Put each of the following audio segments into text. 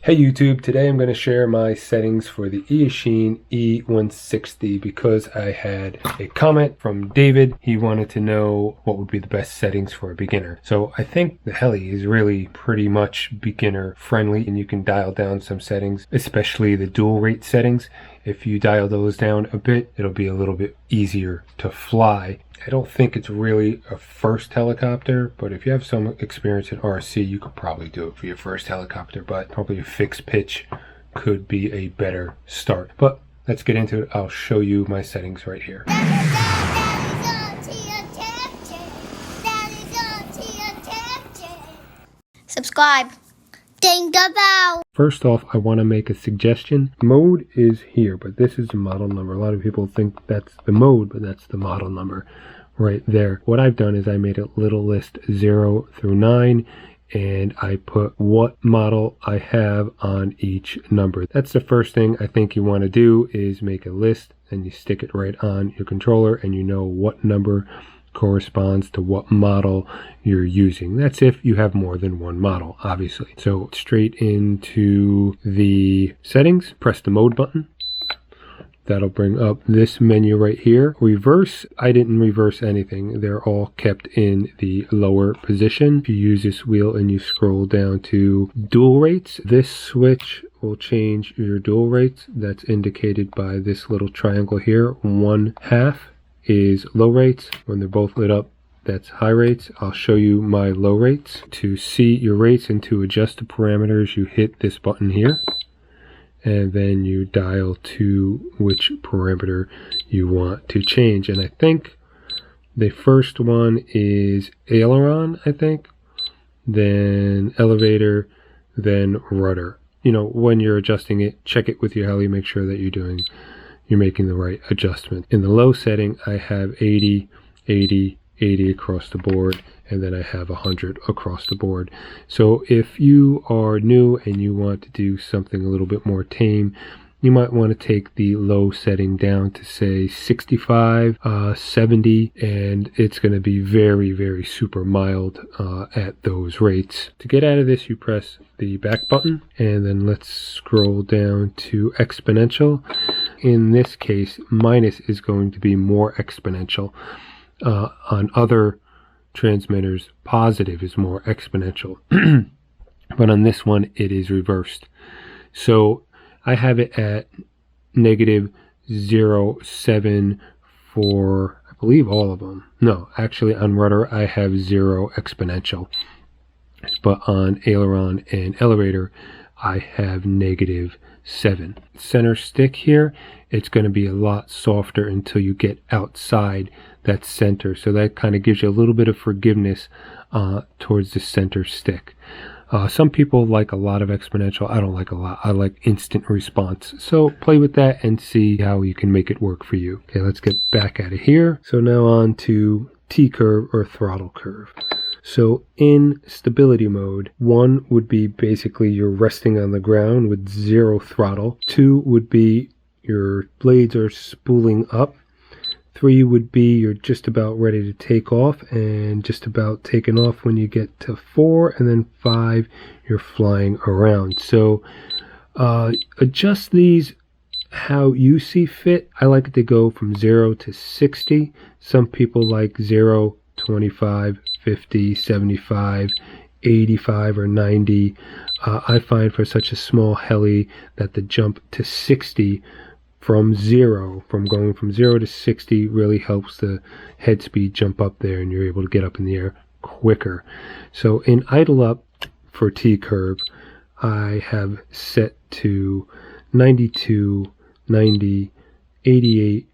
Hey YouTube, today I'm going to share my settings for the Eachine e160 because I had a comment from David. He wanted to know what would be the best settings for a beginner. So I think the Heli is really pretty much beginner friendly, and you can dial down some settings, especially the dual rate settings. If you dial those down a bit, it'll be a little bit easier to fly. I don't think it's really a first helicopter, but if you have some experience in RC, you could probably do it for your first helicopter, but probably a fixed pitch could be a better start. But let's get into it. I'll show you my settings right here. Subscribe. Ding the bell. First off, I want to make a suggestion. Mode is here, but this is the model number. A lot of people think that's the mode, but that's the model number right there. What I've done is I made a little list 0 through 9, and I put what model I have on each number. That's the first thing I think you want to do, is make a list, and you stick it right on your controller, and you know what number corresponds to what model you're using. That's if you have more than one model, obviously. So straight into the settings, press the mode button. That'll bring up this menu right here. Reverse, I didn't reverse anything. They're all kept in the lower position. If you use this wheel and you scroll down to dual rates, this switch will change your dual rates. That's indicated by this little triangle here. 1/2 is low rates. When they're both lit up, that's high rates. I'll show you my low rates. To see your rates and to adjust the parameters, you hit this button here, and then you dial to which parameter you want to change. And I think the first one is aileron, I think, then elevator, then rudder. You know, when you're adjusting it, check it with your heli, make sure that you're making the right adjustment. In the low setting, I have 80, 80, 80 across the board, and then I have 100 across the board. So if you are new and you want to do something a little bit more tame, you might want to take the low setting down to say 65, 70, and it's going to be very, very super mild at those rates. To get out of this, you press the back button, and then let's scroll down to exponential. In this case, minus is going to be more exponential. On other transmitters, positive is more exponential, but on this one it is reversed. So I have it at -0.7 for, I believe, all of them. No, actually on rudder I have 0 exponential, but on aileron and elevator I have -7. Center stick here, it's going to be a lot softer until you get outside that center. So that kind of gives you a little bit of forgiveness towards the center stick. Some people like a lot of exponential. I don't like a lot. I like instant response. So play with that and see how you can make it work for you. Okay, let's get back out of here. So now on to T-curve or throttle curve. So in stability mode, 1 would be basically you're resting on the ground with 0 throttle. 2 would be your blades are spooling up. 3 would be you're just about ready to take off and just about taking off when you get to 4, and then 5 you're flying around. So adjust these how you see fit. I like it to go from 0 to 60. Some people like 0, 25, 50, 75, 85 or 90. I find for such a small heli that the jump to 60 from going from 0 to 60 really helps the head speed jump up there, and you're able to get up in the air quicker. So in idle up for T-curve, I have set to 92, 90, 88,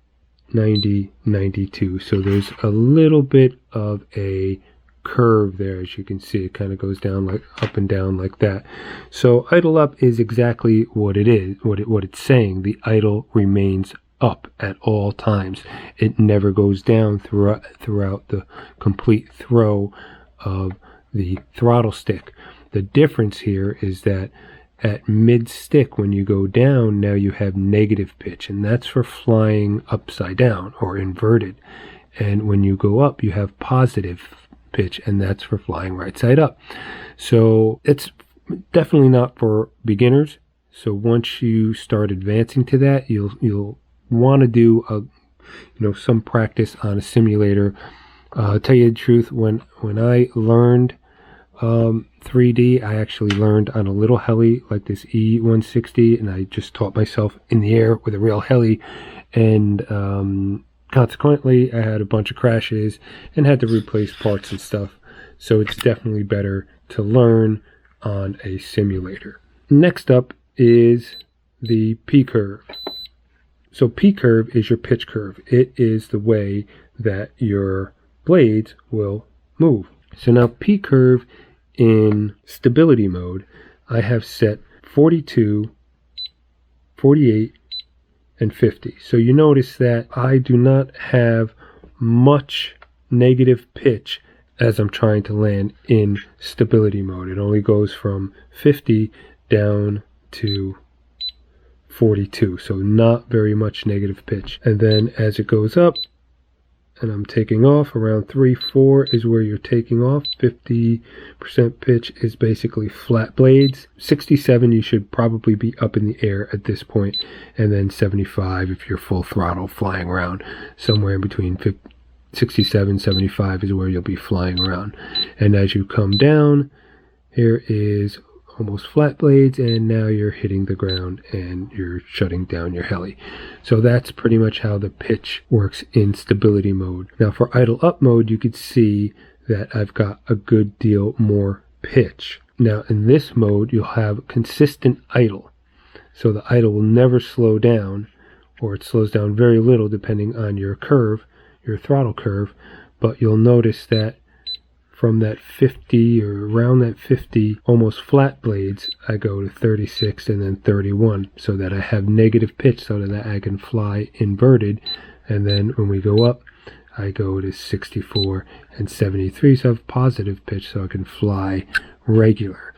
90, 92. So there's a little bit of a curve there. As you can see, it kind of goes down, like up and down like that. So idle up is exactly what it is, what it's saying. The idle remains up at all times. It never goes down throughout the complete throw of the throttle stick. The difference here is that at mid stick, when you go down, now you have negative pitch, and that's for flying upside down or inverted. And when you go up, you have positive pitch, and that's for flying right side up. So it's definitely not for beginners. So once you start advancing to that, you'll want to do some practice on a simulator. Tell you the truth, when I learned 3D, I actually learned on a little heli like this E160, and I just taught myself in the air with a real heli, and consequently I had a bunch of crashes and had to replace parts and stuff. So it's definitely better to learn on a simulator. Next up is the P curve. So P curve is your pitch curve. It is the way that your blades will move. So now P curve in stability mode, I have set 42, 48, and 50. So you notice that I do not have much negative pitch as I'm trying to land in stability mode. It only goes from 50 down to 42, so not very much negative pitch. And then as it goes up and I'm taking off, around 3-4 is where you're taking off. 50% pitch is basically flat blades. 67 you should probably be up in the air at this point, and then 75 if you're full throttle flying around. Somewhere in between 67, 75 is where you'll be flying around. And as you come down, here is almost flat blades, and now you're hitting the ground and you're shutting down your heli. So that's pretty much how the pitch works in stability mode. Now for idle up mode, you could see that I've got a good deal more pitch. Now in this mode, you'll have consistent idle. So the idle will never slow down, or it slows down very little depending on your curve, your throttle curve. But you'll notice that from that 50 or around that 50 almost flat blades, I go to 36 and then 31, so that I have negative pitch so that I can fly inverted. And then when we go up, I go to 64 and 73, so I have positive pitch so I can fly regular.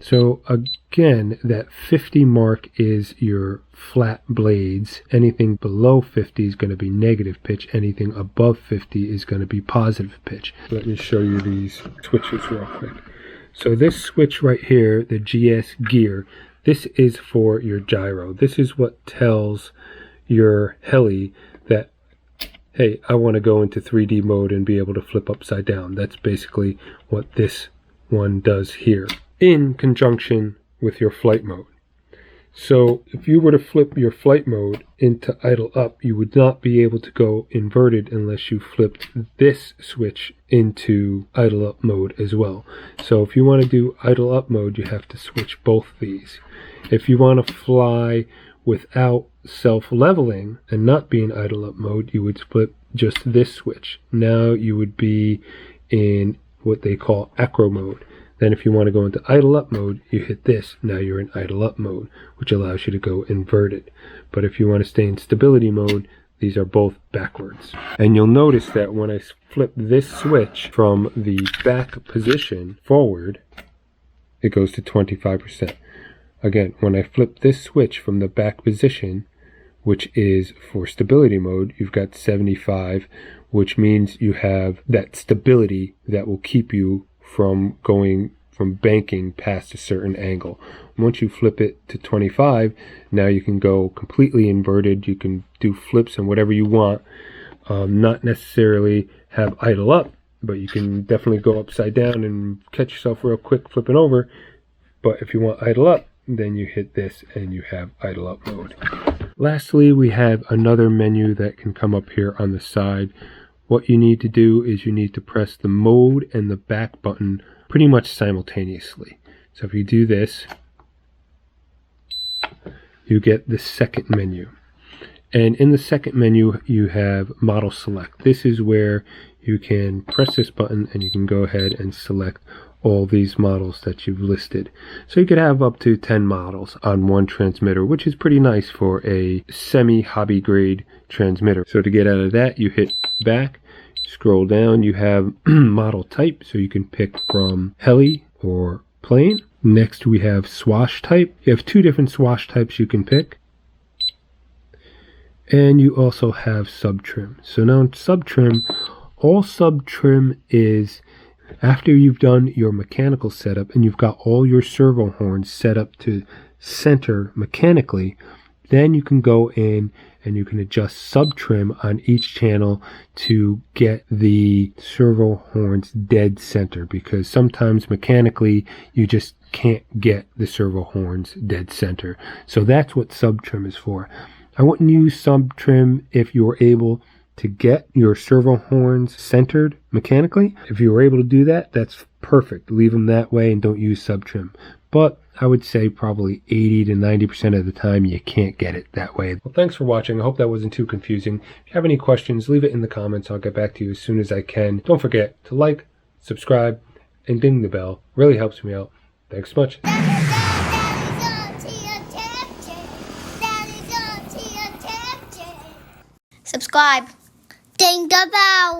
So again, that 50 mark is your flat blades. Anything below 50 is going to be negative pitch. Anything above 50 is going to be positive pitch. Let me show you these switches real quick. So this switch right here, the GS gear, this is for your gyro. This is what tells your heli that, hey, I want to go into 3D mode and be able to flip upside down. That's basically what this one does here, in conjunction with your flight mode. So if you were to flip your flight mode into idle up, you would not be able to go inverted unless you flipped this switch into idle up mode as well. So if you want to do idle up mode, you have to switch both these. If you want to fly without self-leveling and not be in idle up mode, you would flip just this switch. Now you would be in what they call acro mode. Then if you want to go into idle up mode, you hit this. Now you're in idle up mode, which allows you to go inverted. But if you want to stay in stability mode, these are both backwards. And you'll notice that when I flip this switch from the back position forward, it goes to 25%. Again, when I flip this switch from the back position, which is for stability mode, you've got 75, which means you have that stability that will keep you from banking past a certain angle. Once you flip it to 25, now you can go completely inverted. You can do flips and whatever you want. Not necessarily have idle up, but you can definitely go upside down and catch yourself real quick flipping over. But if you want idle up, then you hit this and you have idle up mode. Lastly, we have another menu that can come up here on the side. What you need to do is you need to press the mode and the back button pretty much simultaneously. So if you do this, you get the second menu. And in the second menu, you have model select. This is where you can press this button and you can go ahead and select all these models that you've listed. So you could have up to 10 models on one transmitter, which is pretty nice for a semi-hobby grade transmitter. So to get out of that, you hit back, scroll down, you have model type, so you can pick from heli or plane. Next we have swash type. You have two different swash types you can pick. And you also have sub trim. So now sub trim, all sub trim is After you've done your mechanical setup and you've got all your servo horns set up to center mechanically, then you can go in and you can adjust sub trim on each channel to get the servo horns dead center, because sometimes mechanically you just can't get the servo horns dead center. So that's what sub trim is for. I wouldn't use sub trim if you were able to get your servo horns centered mechanically. If you were able to do that, that's perfect. Leave them that way and don't use sub trim. But I would say probably 80 to 90% of the time you can't get it that way. Well, thanks for watching. I hope that wasn't too confusing. If you have any questions, leave it in the comments. I'll get back to you as soon as I can. Don't forget to like, subscribe, and ding the bell. Really helps me out. Thanks so much. Subscribe. Ding the bell.